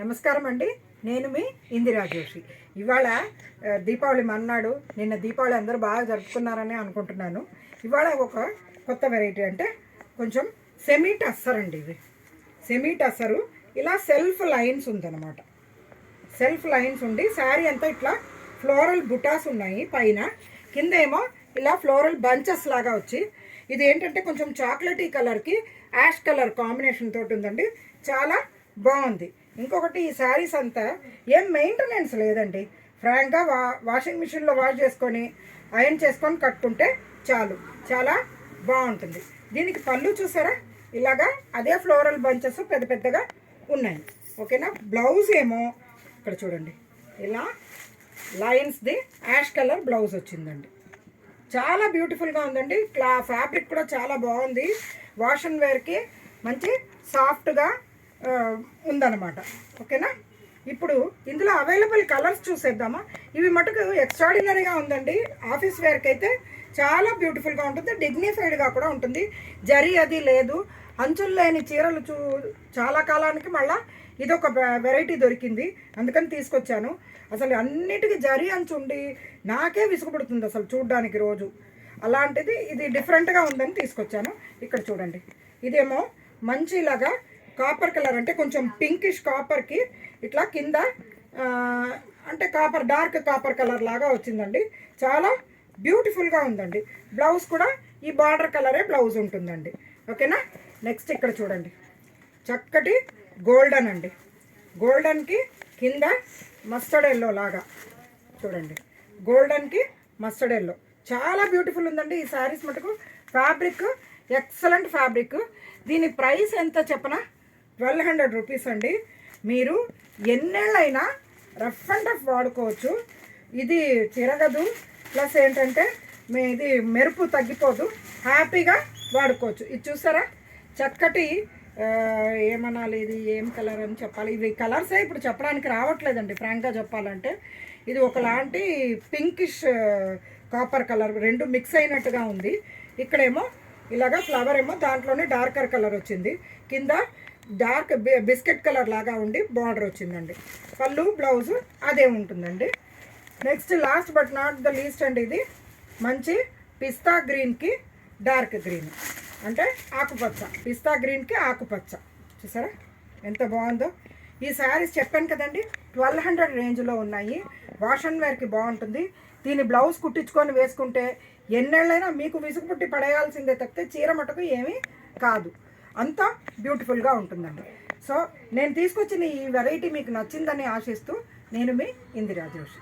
నమస్కారం అండి. నేను మీ ఇందిరా జోషి. ఇవాళ దీపావళి మన్నాడు. నిన్న దీపావళి అందరూ బాగా జరుపుకున్నారని అనుకుంటున్నాను. ఇవాళ ఒక కొత్త వెరైటీ, అంటే కొంచెం సెమీ టస్సర్ అండి. ఇది సెమీ టస్సరు. ఇలా సెల్ఫ్ లైన్స్ ఉందన్నమాట. సెల్ఫ్ లైన్స్ ఉండి శారీ అంతా ఇట్లా ఫ్లోరల్ బుటాస్ ఉన్నాయి పైన, కింద ఏమో ఇలా ఫ్లోరల్ బంచెస్ లాగా వచ్చి, ఇది ఏంటంటే కొంచెం చాక్లెటీ కలర్కి యాష్ కలర్ కాంబినేషన్ తోటి ఉందండి. చాలా బాగుంది. ఇంకొకటి, ఈ శారీస్ అంతా ఏం మెయింటెనెన్స్ లేదండి. ఫ్రాంక్గా వాషింగ్ మిషన్లో వాష్ చేసుకొని ఐరన్ చేసుకొని కట్టుకుంటే చాలు, చాలా బాగుంటుంది. దీనికి పళ్ళు చూసారా, ఇలాగా అదే ఫ్లోరల్ బంచెస్ పెద్ద పెద్దగా ఉన్నాయి. ఓకేనా. బ్లౌజ్ ఏమో ఇక్కడ చూడండి, ఇలా లైన్స్ది యాష్ కలర్ బ్లౌజ్ వచ్చిందండి. చాలా బ్యూటిఫుల్గా ఉందండి. ఫ్యాబ్రిక్ కూడా చాలా బాగుంది. వాష్ అండ్ వేర్కి మంచి సాఫ్ట్గా ఉందన్నమాట. ఓకేనా. ఇప్పుడు ఇందులో అవైలబుల్ కలర్స్ చూసేద్దామా. ఇవి మటుకు ఎక్స్ట్రాడినరీగా ఉందండి. ఆఫీస్ వేర్కి అయితే చాలా బ్యూటిఫుల్గా ఉంటుంది, డిగ్నిఫైడ్గా కూడా ఉంటుంది. జరీ అది లేదు, అంచులు లేని చీరలు చాలా కాలానికి మళ్ళీ ఇదొక వెరైటీ దొరికింది, అందుకని తీసుకొచ్చాను. అసలు అన్నిటికీ జరీ అంచు ఉండి నాకే విసుగుపడుతుంది అసలు చూడ్డానికి రోజు. అలాంటిది ఇది డిఫరెంట్గా ఉందని తీసుకొచ్చాను. ఇక్కడ చూడండి, ఇదేమో మంచి ఇలాగా కాపర్ కలర్, అంటే కొంచెం పింకిష్ కాపర్కి ఇట్లా కింద అంటే కాపర్, డార్క్ కాపర్ కలర్ లాగా వచ్చిందండి. చాలా బ్యూటిఫుల్గా ఉందండి. బ్లౌజ్ కూడా ఈ బార్డర్ కలరే బ్లౌజ్ ఉంటుందండి. ఓకేనా. నెక్స్ట్ ఇక్కడ చూడండి, చక్కటి గోల్డెన్ అండి. గోల్డెన్కి కింద మస్టర్డ్ ఎల్లో లాగా చూడండి, గోల్డెన్కి మస్టర్డ్ ఎల్లో చాలా బ్యూటిఫుల్ ఉందండి. ఈ శారీస్ మటుకు ఫ్యాబ్రిక్ ఎక్సలెంట్ ఫ్యాబ్రిక్. దీని ప్రైస్ ఎంత చెప్పనా, 1200 రూపీస్ అండి. మీరు ఎన్నేళ్ళైనా రఫ్ అండ్ టఫ్ వాడుకోవచ్చు. ఇది తిరగదు, ప్లస్ ఏంటంటే ఇది మెరుపు తగ్గిపోదు, హ్యాపీగా వాడుకోవచ్చు. ఇది చూసారా, చక్కటి ఏమనాలి, ఇది ఏం కలర్ అని చెప్పాలి, ఇవి కలర్సే ఇప్పుడు చెప్పడానికి రావట్లేదండి ఫ్రాంక్గా చెప్పాలంటే. ఇది ఒకలాంటి పింకిష్ కాపర్ కలర్, రెండు మిక్స్ అయినట్టుగా ఉంది. ఇక్కడేమో ఇలాగా ఫ్లవర్ ఏమో దాంట్లోనే డార్కర్ కలర్ వచ్చింది, కింద డార్క్ బిస్కెట్ కలర్ లాగా ఉండి బార్డర్ వచ్చిందండి. పళ్ళు బ్లౌజు అదే ఉంటుందండి. Next last but not the least అండి, ఇది మంచి పిస్తా గ్రీన్కి డార్క్ గ్రీన్, అంటే ఆకుపచ్చ, పిస్తా గ్రీన్కి ఆకుపచ్చ. చూసారా ఎంత బాగుందో. ఈ శారీస్ చెప్పాను కదండి 1200 రేంజ్లో ఉన్నాయి. వాష్ అండ్ వేర్కి బాగుంటుంది. దీని బ్లౌజ్ కుట్టించుకొని వేసుకుంటే ఎన్నేళ్ళైనా మీకు విసుగు పుట్టి పడేయాల్సిందే తప్పితే చీర మటుకు ఏమీ కాదు, అంతా బ్యూటిఫుల్గా ఉంటుందండి. సో నేను తీసుకొచ్చిన ఈ వెరైటీ మీకు నచ్చిందని ఆశిస్తూ నేను మీ ఇందిరా జోషి.